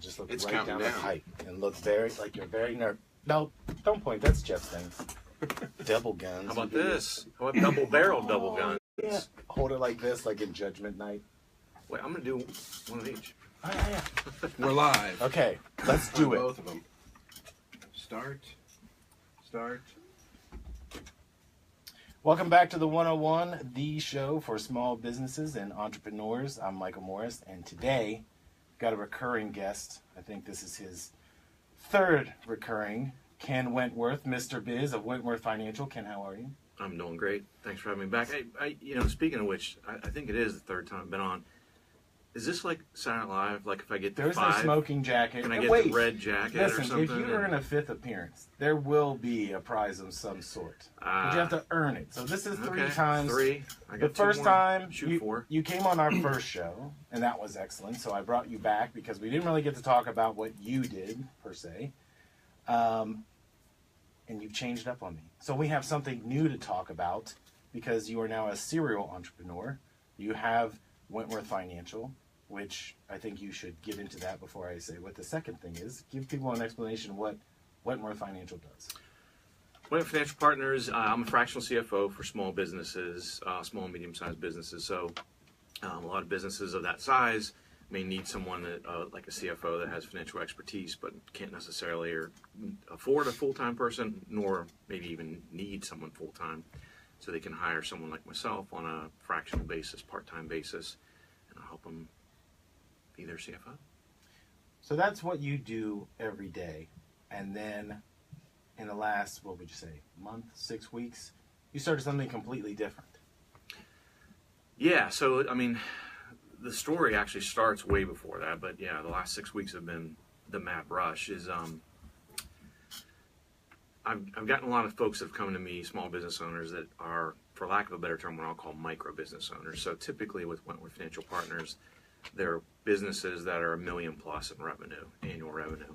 just look It's right counting down the down. pipe and look very, like you're very nervous. No, don't point. That's Jeff's thing. Double guns. How about this? How about double barrel double gun? Yeah. Hold it like this, like in Judgment Night. Wait, I'm gonna do one of each. Oh, yeah. We're live. Okay, let's do it. Both of them. Start. Welcome back to the 101, the show for small businesses and entrepreneurs. I'm Michael Morris, and today we've got a recurring guest. I think this is his third recurring. Ken Wentworth, Mr.Biz of Wentworth Financial. Ken, how are you? I'm doing great. Thanks for having me back. I speaking of which, I think it is the third time I've been on. Is this like Saturday Night Live? Like if I get to There's five, a smoking jacket. can I get Wait, the red jacket or listen, something? if you earn a fifth appearance, there will be a prize of some sort. But you have to earn it. So this is three times. Three. I The got first two more. time Shoot four. you came on our first show, and that was excellent. So I brought you back because we didn't really get to talk about what you did, per se. And you've changed up on me. So we have something new to talk about because you are now a serial entrepreneur. You have Wentworth Financial, which I think you should get into that before I say what the second thing is. Give people an explanation what Wentworth Financial does. Wentworth Financial Partners, I'm a fractional CFO for small businesses, small and medium-sized businesses. So a lot of businesses of that size may need someone that, like a CFO that has financial expertise, but can't necessarily afford a full-time person, nor maybe even need someone full-time. So they can hire someone like myself on a fractional basis, part-time basis, and I'll help them be their CFO. So that's what you do every day. And then in the last, what would you say, month, 6 weeks, you started something completely different. Yeah, so, I mean, the story actually starts way before that, but yeah, the last 6 weeks have been the mad rush. I've gotten a lot of folks that have come to me, small business owners that are, for lack of a better term, what I'll call micro business owners. So typically with Wentworth Financial Partners, they're businesses that are $1 million plus in revenue, annual revenue.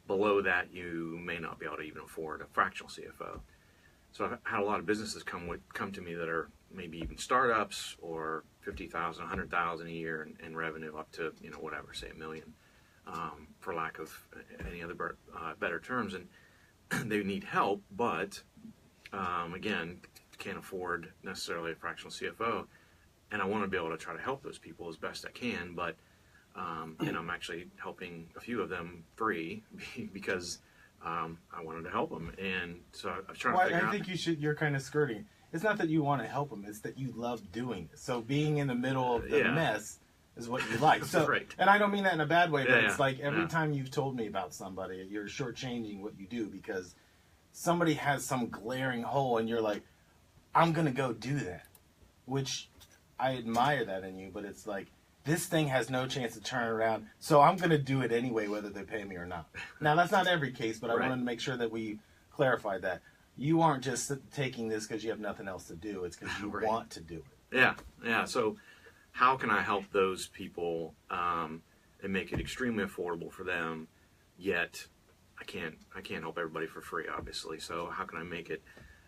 Below that, you may not be able to even afford a fractional CFO. So I've had a lot of businesses come to me that are maybe even startups or $50,000, $100,000 a year in revenue, up to whatever, say $1 million, for lack of any other better terms, and they need help, but again, can't afford necessarily a fractional CFO. And I want to be able to try to help those people as best I can, but and I'm actually helping a few of them free because I wanted to help them, and so I was trying to figure out. I think you're kind of skirting. It's not that you want to help them; it's that you love doing it. So being in the middle of the mess is what you like. So, right. And I don't mean that in a bad way, but it's like every Yeah. time you've told me about somebody, you're shortchanging what you do because somebody has some glaring hole, and you're like, "I'm gonna go do that," which I admire that in you, but it's like, this thing has no chance to turn around, so I'm going to do it anyway, whether they pay me or not. Now, that's not every case, but I wanted to make sure that we clarified that. You aren't just taking this because you have nothing else to do. It's because you want to do it. Yeah. So how can I help those people and make it extremely affordable for them, yet I can't help everybody for free, obviously. So how can I make it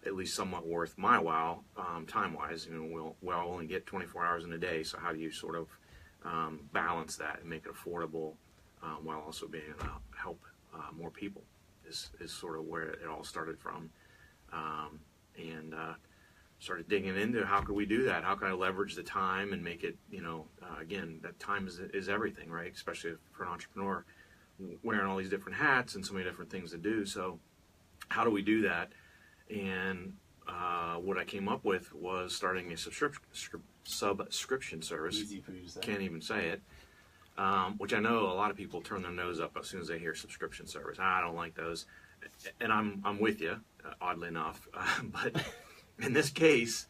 at least somewhat worth my while, time-wise? We'll only get 24 hours in a day, so how do you sort of balance that and make it affordable while also being able to help more people is sort of where it all started from. And started digging into how could we do that? How can I leverage the time and make it, again, that time is everything, right? Especially for an entrepreneur, wearing all these different hats and so many different things to do. So how do we do that? And what I came up with was starting a subscription service. Easy for you to say. Can't even say it. Which I know a lot of people turn their nose up as soon as they hear subscription service. I don't like those. And I'm with you, oddly enough. But in this case,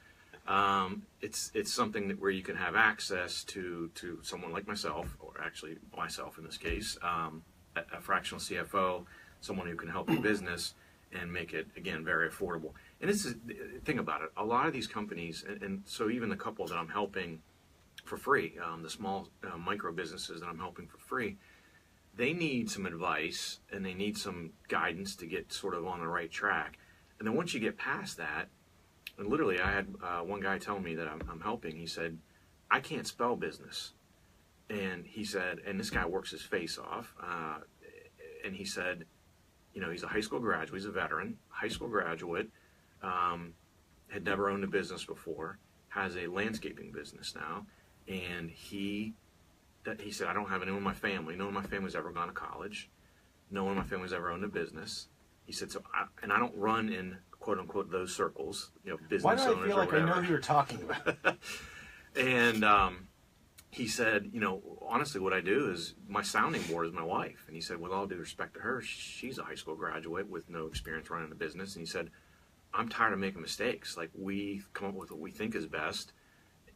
it's something where you can have access to someone like myself, or actually myself in this case, a fractional CFO, someone who can help your business and make it, again, very affordable. And think about it, a lot of these companies, and so even the couple that I'm helping for free, the small micro businesses that I'm helping for free, they need some advice and they need some guidance to get sort of on the right track. And then once you get past that, and literally I had one guy tell me that I'm helping, he said, I can't spell business. And he said, and this guy works his face off, and he said, you know, he's a high school graduate, he's a veteran, high school graduate, had never owned a business before, has a landscaping business now, and he said, I don't have anyone in my family. No one in my family's ever gone to college. No one in my family's ever owned a business. He said, I don't run in quote unquote those circles, you know, business Why do owners I feel or like whatever. I know who you're talking about? And he said, you know, honestly, what I do is my sounding board is my wife. And he said, with all due respect to her, she's a high school graduate with no experience running a business. And he said, I'm tired of making mistakes. Like, we come up with what we think is best,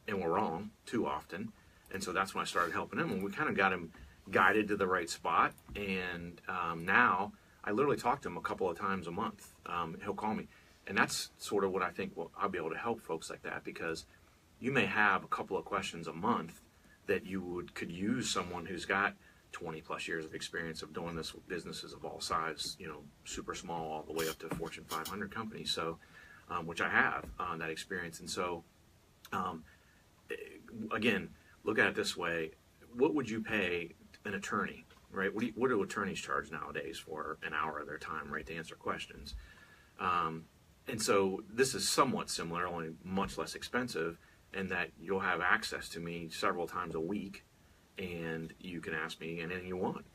and we're wrong too often. And so that's when I started helping him, and we kind of got him guided to the right spot. And now I literally talk to him a couple of times a month. He'll call me. And that's sort of what I think I'll be able to help folks like that, because you may have a couple of questions a month that you could use someone who's got 20 plus years of experience of doing this with businesses of all size, you know, super small all the way up to Fortune 500 companies. So, which I have that experience. And so, again, look at it this way. What would you pay an attorney, right? What do attorneys charge nowadays for an hour of their time, right, to answer questions? And so this is somewhat similar, only much less expensive, in that you'll have access to me several times a week, and you can ask me anything you want.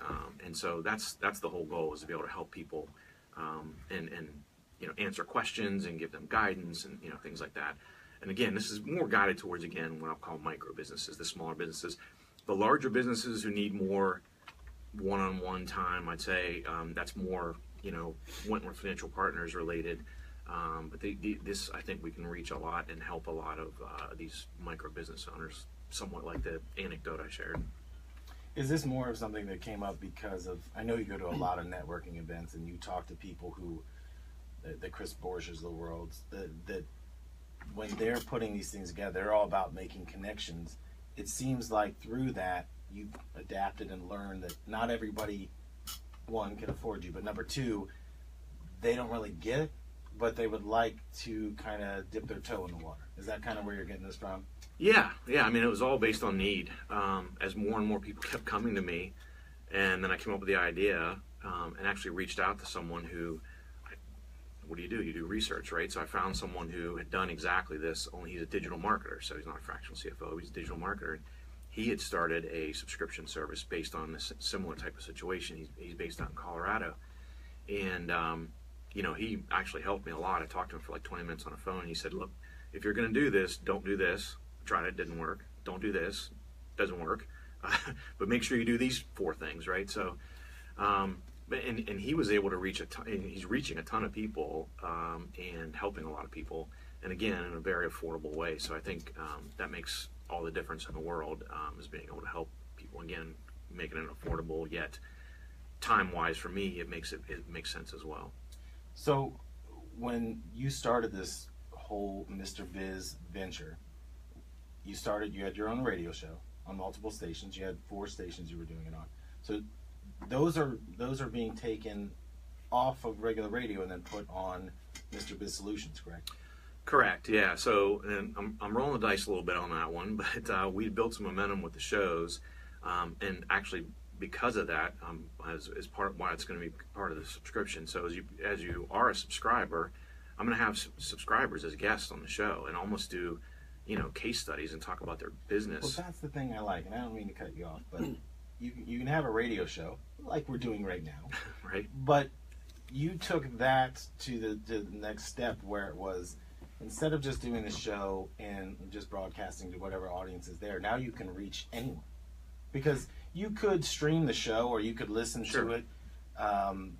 And so that's the whole goal, is to be able to help people and you know, answer questions and give them guidance and, you know, things like that. And again, this is more guided towards, again, what I'll call micro businesses, the smaller businesses. The larger businesses who need more one-on-one time, I'd say that's more, you know, Wentworth Financial Partners related. But this, I think we can reach a lot and help a lot of these micro business owners, somewhat like the anecdote I shared. Is this more of something that came up because of, I know you go to a lot of networking events and you talk to people who, the Chris Borges of the world, that when they're putting these things together, they're all about making connections. It seems like through that, you've adapted and learned that not everybody, one, can afford you, but number two, they don't really get it, but they would like to kind of dip their toe in the water. Is that kind of where you're getting this from? Yeah. I mean, it was all based on need. As more and more people kept coming to me, and then I came up with the idea and actually reached out to someone who, what do? You do research, right? So I found someone who had done exactly this, only he's a digital marketer, so he's not a fractional CFO, he's a digital marketer. He had started a subscription service based on this similar type of situation. He's based out in Colorado. And, you know, he actually helped me a lot. I talked to him for like 20 minutes on the phone. And he said, look, if you're going to do this, don't do this. Tried it, didn't work. Don't do this, doesn't work. But make sure you do these 4 things, right? So, and he was able to reach he's reaching a ton of people and helping a lot of people. And again, in a very affordable way. So I think that makes all the difference in the world, is being able to help people, again, making it affordable, yet time-wise for me, it makes sense as well. So when you started this whole Mr.Biz venture, you had your own radio show on multiple stations. You had 4 stations you were doing it on. So those are being taken off of regular radio and then put on Mr.Biz Solutions, correct? Correct, yeah. So, and I'm rolling the dice a little bit on that one, but we built some momentum with the shows, and actually because of that, as part of why it's going to be part of the subscription. So as you are a subscriber, I'm going to have subscribers as guests on the show and almost do, you know, case studies and talk about their business. Well, that's the thing I like, and I don't mean to cut you off, but you can have a radio show like we're doing right now, right? But you took that to the next step, where it was, instead of just doing the show and just broadcasting to whatever audience is there, now you can reach anyone. Because you could stream the show or you could listen to it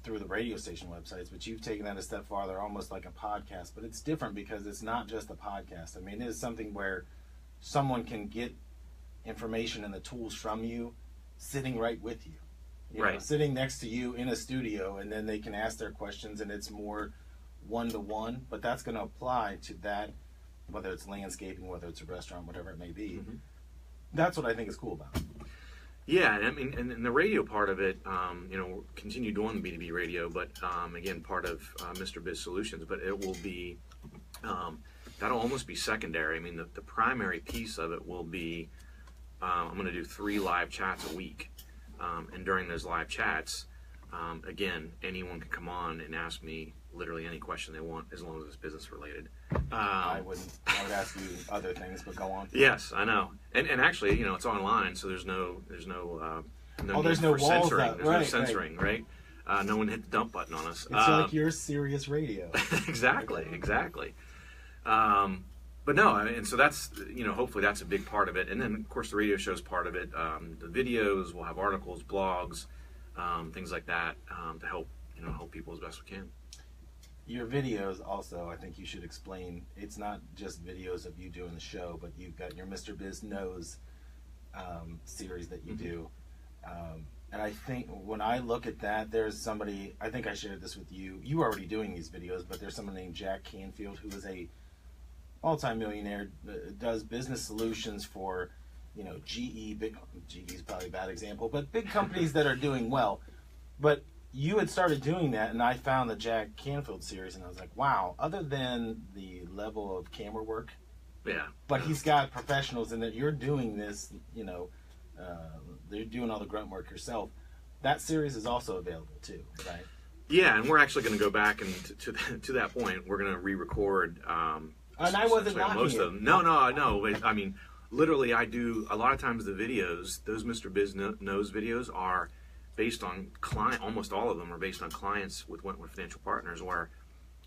through the radio station websites, but you've taken that a step farther, almost like a podcast. But it's different because it's not just a podcast. I mean, it is something where someone can get information and the tools from you sitting right with you. You know, sitting next to you in a studio, and then they can ask their questions, and it's more one-to-one, but that's going to apply to that, whether it's landscaping, whether it's a restaurant, whatever it may be. Mm-hmm. That's what I think is cool about it. Yeah, I mean, and the radio part of it, you know, continue doing the B2B radio, but again, part of Mr.Biz Solutions, but it will be, that'll almost be secondary. I mean, the primary piece of it will be I'm going to do 3 live chats a week. And during those live chats, again, anyone can come on and ask me literally any question they want, as long as it's business related. I would ask you other things, but go on. Yes, I know. And actually, you know, it's online, so there's no there's need no for walls censoring. up. There's Right, no censoring, right? No one hit the dump button on us. It's like you're serious radio. Exactly. But no, I mean, and so that's, you know, hopefully that's a big part of it. And then, of course, the radio show is part of it. The videos, we'll have articles, blogs, things like that, to help people as best we can. Your videos also, I think you should explain, it's not just videos of you doing the show, but you've got your Mr.Biz Knows series that you do. And I think when I look at that, there's somebody, I think I shared this with you. You were already doing these videos, but there's someone named Jack Canfield who is a multi-millionaire, does business solutions for, you know, GE is probably a bad example, but big companies that are doing well. But you had started doing that, and I found the Jack Canfield series, and I was like, wow, other than the level of camera work, but he's got professionals in that you're doing this, you know, they're doing all the grunt work yourself. That series is also available too, right? Yeah, and we're actually going to go back and to that point, we're going to re-record. And I wasn't knocking most of them. No. I mean, literally, I do a lot of times the videos. Those Mr.Biz Knows videos are based on client. Almost all of them are based on clients with Wentworth Financial Partners, where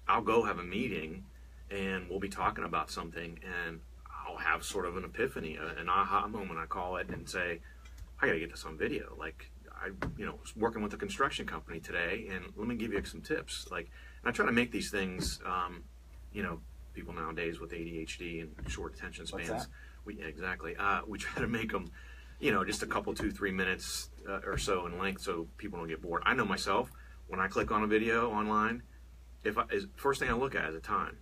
I'll go have a meeting, and we'll be talking about something, and I'll have sort of an epiphany, an aha moment, I call it, and say, I got to get this on video. Like, I was working with a construction company today, and let me give you some tips. Like, and I try to make these things, people nowadays with ADHD and short attention spans. What's that? We try to make them, just a couple, 2-3 minutes or so in length, so people don't get bored. I know myself, when I click on a video online, first thing I look at is the time,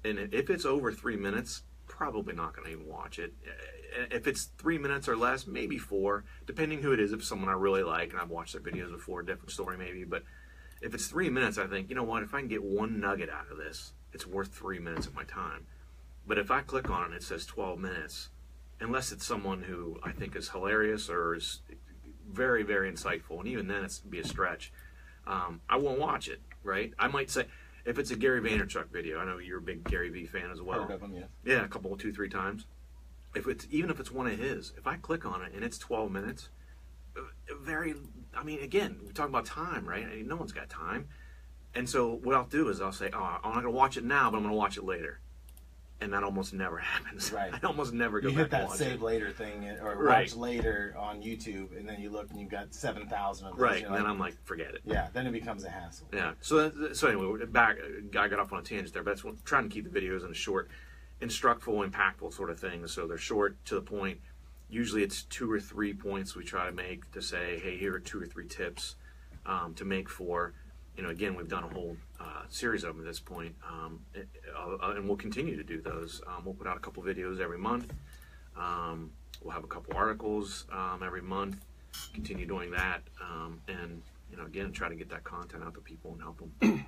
and if it's over 3 minutes, probably not going to even watch it. If it's 3 minutes or less, maybe 4, depending who it is. If it's someone I really like and I've watched their videos before, different story maybe. But if it's 3 minutes, I think, you know what? If I can get one nugget out of this, it's worth 3 minutes of my time. But if I click on it and it says 12 minutes, unless it's someone who I think is hilarious or is very, very insightful, and even then it's be a stretch, I won't watch it, right? I might say, if it's a Gary Vaynerchuk video, I know you're a big Gary V fan as well. Heard of him, yeah. Yeah, a couple, 2-3 times. Even if it's one of his, if I click on it and it's 12 minutes, again, we talk about time, right? I mean, no one's got time. And so what I'll do is I'll say, I'm not going to watch it now, but I'm going to watch it later. And that almost never happens. Right. I almost never go you back hit that and watch save it. later thing, or Right. watch later on YouTube, and then you look and you've got 7,000 of those. Right, You're and then I'm like, forget it. yeah, then it becomes a hassle. Yeah. So anyway, we're back. I got off on a tangent there, but that's trying to keep the videos in a short, instructful, impactful sort of thing. So they're short, to the point. Usually it's 2 or 3 points we try to make to say, hey, here are 2 or 3 tips to make for. Again, we've done a whole series of them at this point, and we'll continue to do those. We'll put out a couple videos every month. We'll have a couple articles every month. Continue doing that, and again, try to get that content out to people and help them.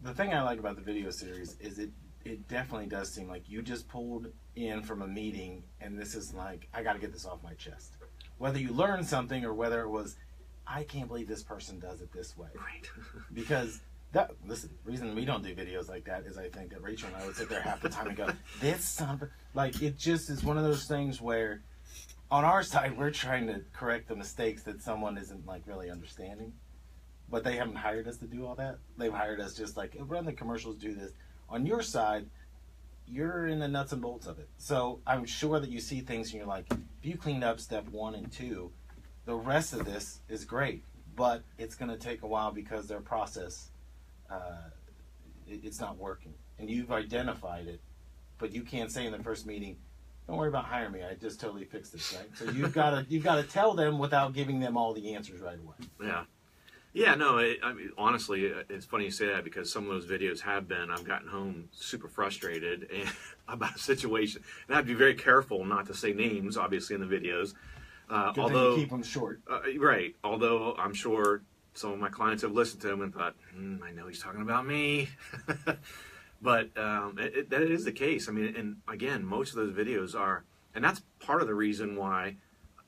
The thing I like about the video series is it definitely does seem like you just pulled in from a meeting, and this is like, I got to get this off my chest. Whether you learned something or whether it was, I can't believe this person does it this way. Right. Because the reason we don't do videos like that is I think that Rachel and I would sit there half the time and go, this son of a, like, it just is one of those things where on our side we're trying to correct the mistakes that someone isn't like really understanding, but they haven't hired us to do all that. They've hired us just like, run the commercials, do this. On your side, you're in the nuts and bolts of it. So I'm sure that you see things and you're like, if you cleaned up step 1 and 2, the rest of this is great, but it's going to take a while because their process, it's not working. And you've identified it, but you can't say in the first meeting, don't worry about hiring me, I just totally fixed this, right? So you've got to tell them without giving them all the answers right away. Yeah. Yeah, no, honestly, it's funny you say that, because some of those videos have been, I've gotten home super frustrated about a situation, and I have to be very careful not to say names, obviously, in the videos. Although keep them short. Right. Although I'm sure some of my clients have listened to them and thought, I know he's talking about me. But that is the case. I mean, and again, most of those videos are, and that's part of the reason why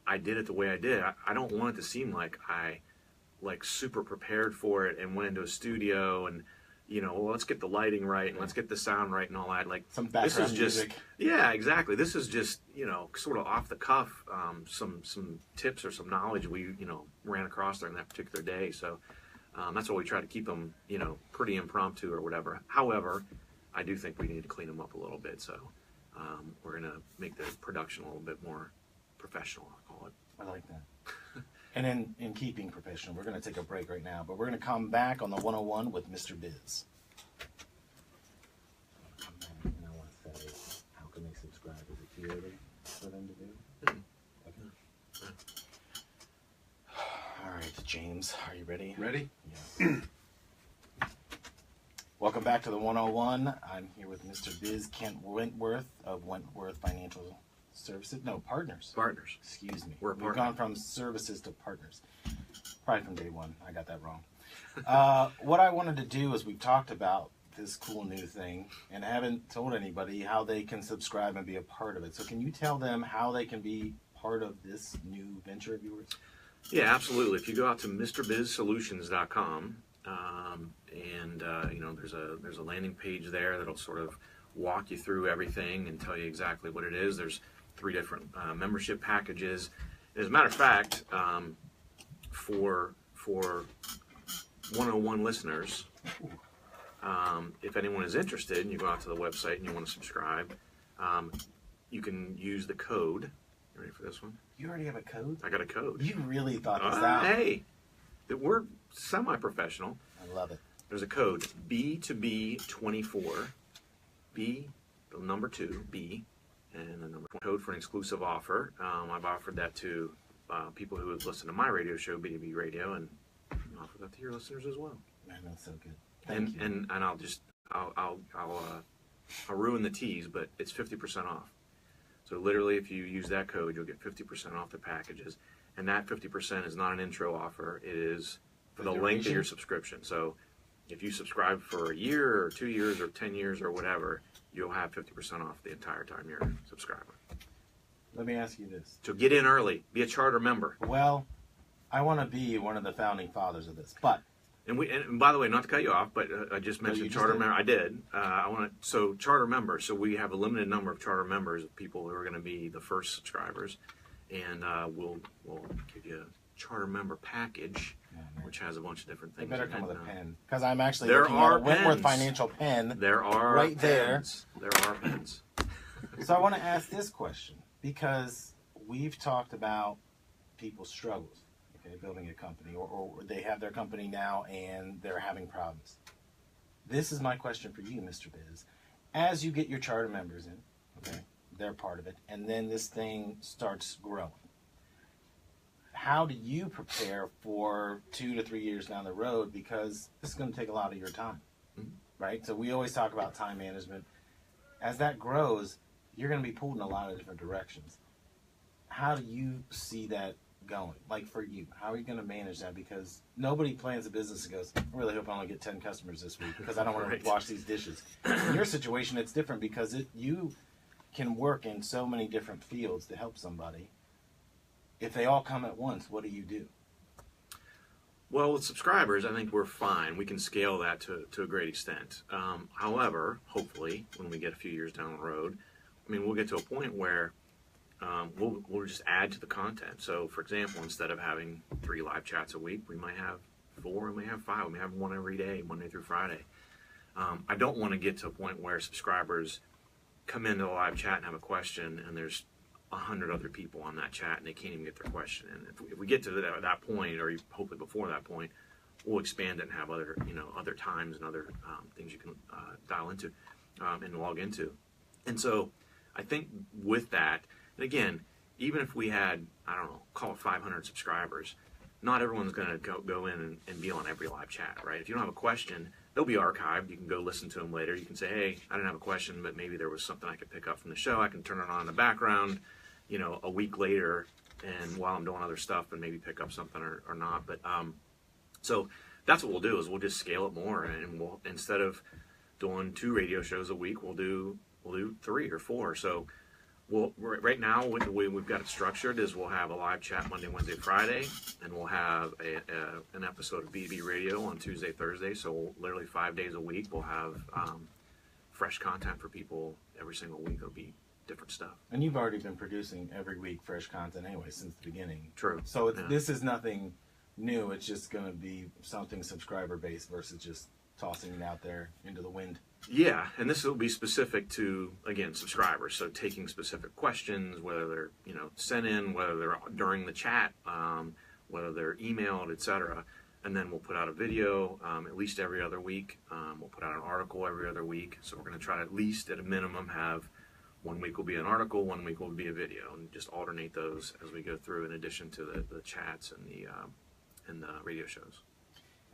I did it the way I did. I don't want it to seem like I like super prepared for it and went into a studio and, you know, well, let's get the lighting right and let's get the sound right and all that. Like, Some background this is just, music. yeah, exactly. This is just, you know, sort of off the cuff, some tips or some knowledge we, you know, ran across during that particular day. So that's why we try to keep them, you know, pretty impromptu or whatever. However, I do think we need to clean them up a little bit. So we're going to make the production a little bit more professional, I'll call it. I like that. And in keeping professional, we're going to take a break right now, but we're going to come back on the 101 with Mr. Biz. And I want to say, how can they subscribe? Is it too early for them to do? Okay. All right, James, are you ready? Ready? Yeah. Welcome back to the 101. I'm here with Mr. Biz Kent Wentworth of Wentworth Financial Services. No, partners. Partners. Excuse me. We're a We've partner. gone from services to partners. Probably from day one. I got that wrong. What I wanted to do is we've talked about this cool new thing and haven't told anybody how they can subscribe and be a part of it. So can you tell them how they can be part of this new venture of yours? Yeah, absolutely. If you go out to MrBizSolutions.com, you know, there's a landing page there that'll sort of walk you through everything and tell you exactly what it is. There's 3 different membership packages. As a matter of fact, for 101 listeners, if anyone is interested and you go out to the website and you want to subscribe, you can use the code. You ready for this one? You already have a code? I got a code. You really thought this out. Hey, we're semi-professional. I love it. There's a code, B2B24, B, the number 2, B, and the number 4. Code for an exclusive offer. I've offered that to people who have listened to my radio show, B2B Radio, and offer that to your listeners as well. Man, that's so good. Thank you. And I'll ruin the tease, but it's 50% off. So literally, if you use that code, you'll get 50% off the packages. And that 50% is not an intro offer. It is for the length of your subscription. So if you subscribe for a year or 2 years or 10 years or whatever, you'll have 50% off the entire time you're a subscriber. Let me ask you this. So get in early. Be a charter member. Well, I want to be one of the founding fathers of this, but And by the way, not to cut you off, but I just mentioned charter member. I did. So charter members. So we have a limited number of charter members of people who are going to be the first subscribers, and we'll give you a charter member package, which has a bunch of different they things. better in come it. with a pen because I'm actually There looking are at a Wentworth pens. Financial pen. There are right pens. There are pens. So I want to ask this question because we've talked about people's struggles. Okay, building a company, or they have their company now and they're having problems. This is my question for you, Mr. Biz. As you get your charter members in, okay, they're part of it, and then this thing starts growing. How do you prepare for 2 to 3 years down the road? Because this is going to take a lot of your time, right? So we always talk about time management. As that grows, you're going to be pulled in a lot of different directions. How do you see that going? Like for you, how are you going to manage that? Because nobody plans a business and goes, I really hope I only get 10 customers this week because I don't want Right. to wash these dishes. In your situation, it's different because you can work in so many different fields to help somebody. If they all come at once, what do you do? Well, with subscribers, I think we're fine. We can scale that to a great extent. However, hopefully, when we get a few years down the road, I mean, we'll get to a point where we'll just add to the content. So, for example, instead of having 3 live chats a week, we might have 4, we may have 5, we may have 1 every day, Monday through Friday. I don't want to get to a point where subscribers come into the live chat and have a question, and there's 100 other people on that chat, and they can't even get their question in. If we get to that point, or hopefully before that point, we'll expand it and have other times and other things you can dial into and log into. And so, I think with that. And again, even if we had, I don't know, call it 500 subscribers, not everyone's going to go in and be on every live chat, right? If you don't have a question, they'll be archived. You can go listen to them later. You can say, hey, I didn't have a question, but maybe there was something I could pick up from the show. I can turn it on in the background, a week later, and while I'm doing other stuff, and maybe pick up something or not. But so that's what we'll do is we'll just scale it more, and we'll, instead of doing 2 radio shows a week, we'll do 3 or 4. So Well, right now, the way we've got it structured is we'll have a live chat Monday, Wednesday, Friday, and we'll have an episode of B2B Radio on Tuesday, Thursday. So literally 5 days a week, we'll have fresh content for people every single week. It'll be different stuff. And you've already been producing every week fresh content anyway since the beginning. True. So this is nothing new. It's just going to be something subscriber based versus just tossing it out there into the wind. Yeah, and this will be specific to, again, subscribers. So taking specific questions, whether they're sent in, whether they're during the chat, whether they're emailed, etc. And then we'll put out a video at least every other week. We'll put out an article every other week. So we're going to try to at least, at a minimum, have 1 week will be an article, 1 week will be a video, and just alternate those as we go through, in addition to the chats and the radio shows.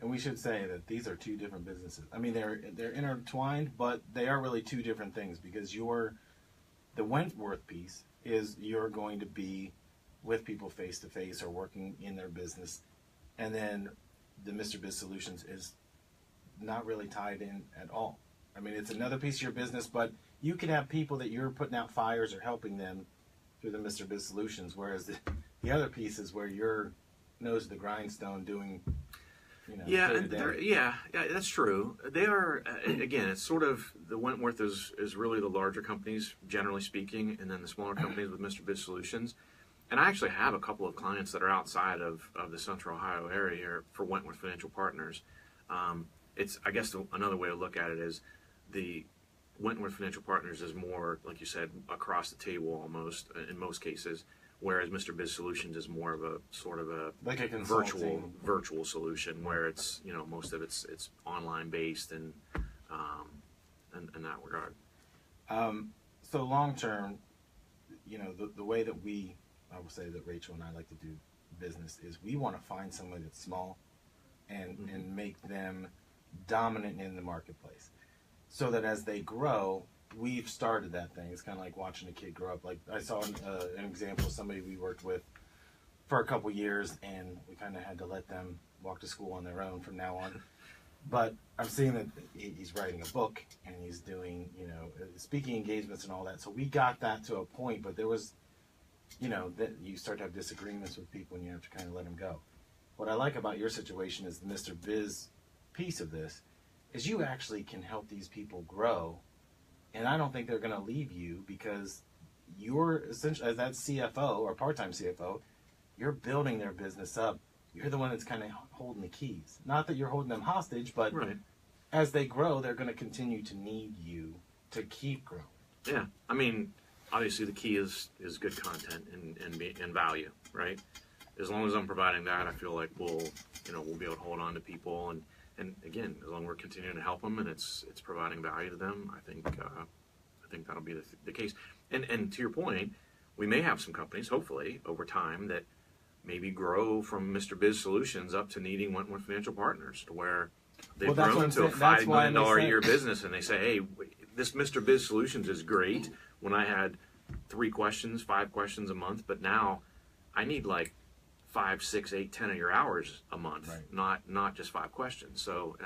And we should say that these are two different businesses. I mean, they're intertwined, but they are really two different things, because the Wentworth piece is you're going to be with people face to face or working in their business, and then the Mr.Biz Solutions is not really tied in at all. I mean, it's another piece of your business, but you can have people that you're putting out fires or helping them through the Mr.Biz Solutions, whereas the other piece is where you're nose to the grindstone doing. Yeah, that's true. They are, again, it's sort of, the Wentworth is really the larger companies, generally speaking, and then the smaller companies with Mr. Biz Solutions. And I actually have a couple of clients that are outside of the Central Ohio area here for Wentworth Financial Partners. I guess another way to look at it is the Wentworth Financial Partners is more, like you said, across the table almost, in most cases. Whereas Mr. Biz Solutions is more of a sort of a virtual solution, where it's most of it's online based and in that regard. So long term, the way that I will say that Rachel and I like to do business is we want to find somebody that's small and make them dominant in the marketplace, so that as they grow. We've started that thing. It's kind of like watching a kid grow up. Like I saw an example of somebody we worked with for a couple years, and we kind of had to let them walk to school on their own from now on. But I'm seeing that he's writing a book and he's doing, speaking engagements and all that. So we got that to a point, but there was, that you start to have disagreements with people and you have to kind of let them go. What I like about your situation is the Mr. Biz piece of this is you actually can help these people grow. And I don't think they're going to leave you, because you're essentially, as that CFO or part-time CFO, you're building their business up. You're the one that's kind of holding the keys. Not that you're holding them hostage, but right. As they grow, they're going to continue to need you to keep growing. Yeah, I mean, obviously the key is good content and value, right? As long as I'm providing that, I feel like we'll be able to hold on to people and again, as long as we're continuing to help them and it's providing value to them, I think that'll be the case. And to your point, we may have some companies, hopefully, over time that maybe grow from Mr. Biz Solutions up to needing Wentworth Financial Partners, to where they've grown to a $5 million a year business, and they say, hey, this Mr. Biz Solutions is great when I had 3 questions, 5 questions a month, but now I need like 5, 6, 8, 10 of your hours a month, right. not just 5 questions. So,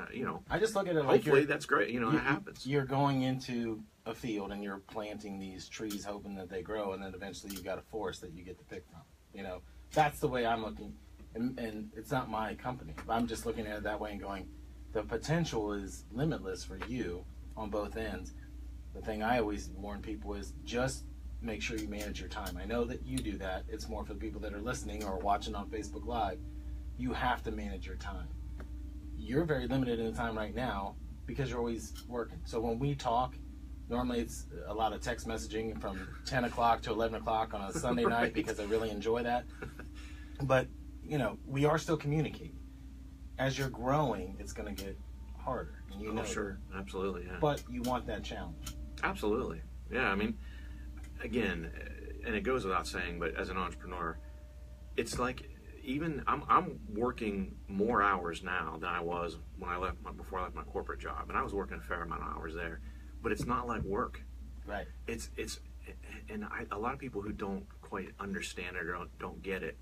I just look at it like hopefully that's great. That happens. You're going into a field and you're planting these trees, hoping that they grow, and then eventually you've got a forest that you get to pick from. That's the way I'm looking, and it's not my company. I'm just looking at it that way and going, the potential is limitless for you on both ends. The thing I always warn people is just make sure you manage your time. I know that you do that. It's more for the people that are listening or watching on Facebook Live. You have to manage your time. You're very limited in the time right now because you're always working. So when we talk, normally it's a lot of text messaging from 10 o'clock to 11 o'clock on a Sunday night right. because I really enjoy that. But, we are still communicating. As you're growing, it's going to get harder. And sure. Absolutely, yeah. But you want that challenge. Absolutely. Yeah, I mean, again, and it goes without saying, but as an entrepreneur, it's like even I'm working more hours now than I was when before I left my corporate job, and I was working a fair amount of hours there, but it's not like work. Right. A lot of people who don't quite understand it or don't get it,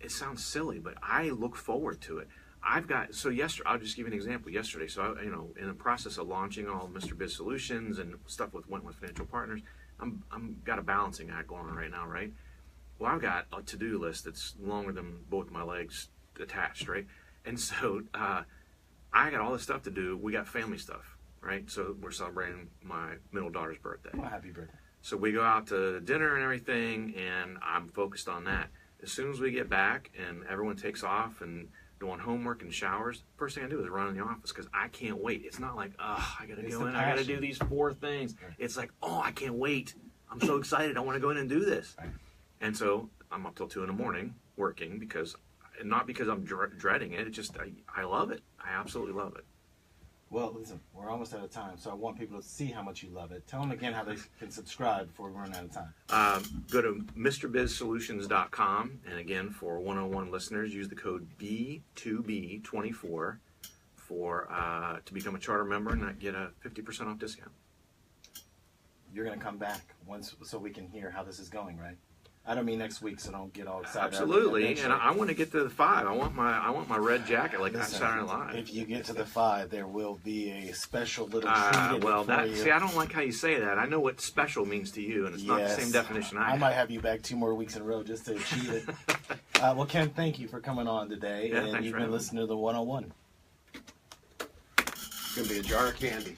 it sounds silly, but I look forward to it. I've got, so yesterday, I'll just give you an example. Yesterday, so I, in the process of launching all Mr.Biz Solutions and stuff with Wentworth Financial Partners, I'm got a balancing act going on right now, right? Well, I've got a to-do list that's longer than both my legs attached, right? And so I got all this stuff to do. We got family stuff, right? So we're celebrating my middle daughter's birthday. Well, happy birthday. So we go out to dinner and everything, and I'm focused on that. As soon as we get back and everyone takes off and doing homework and showers, first thing I do is run in the office because I can't wait. It's not like, oh, I got to go in, I got to do these 4 things. Right. It's like, oh, I can't wait. I'm so excited. I want to go in and do this. Right. And so I'm up till 2 in the morning working because, not because I'm dreading it. It's just, I love it. I absolutely love it. Well, listen, we're almost out of time, so I want people to see how much you love it. Tell them again how they can subscribe before we run out of time. Go to MrBizSolutions.com, and again, for 101 listeners, use the code B2B24 to become a charter member and get a 50% off discount. You're going to come back once so we can hear how this is going, right? I don't mean next week, so don't get all excited. Absolutely, and I want to get to the 5. I want my red jacket like on Saturday Night Live. If you get to the 5, there will be a special little treat for you. See, I don't like how you say that. I know what special means to you, and it's not the same definition I have. I might have you back 2 more weeks in a row just to achieve it. Well, Ken, thank you for coming on today, and you've been listening to the 101. It's going to be a jar of candy.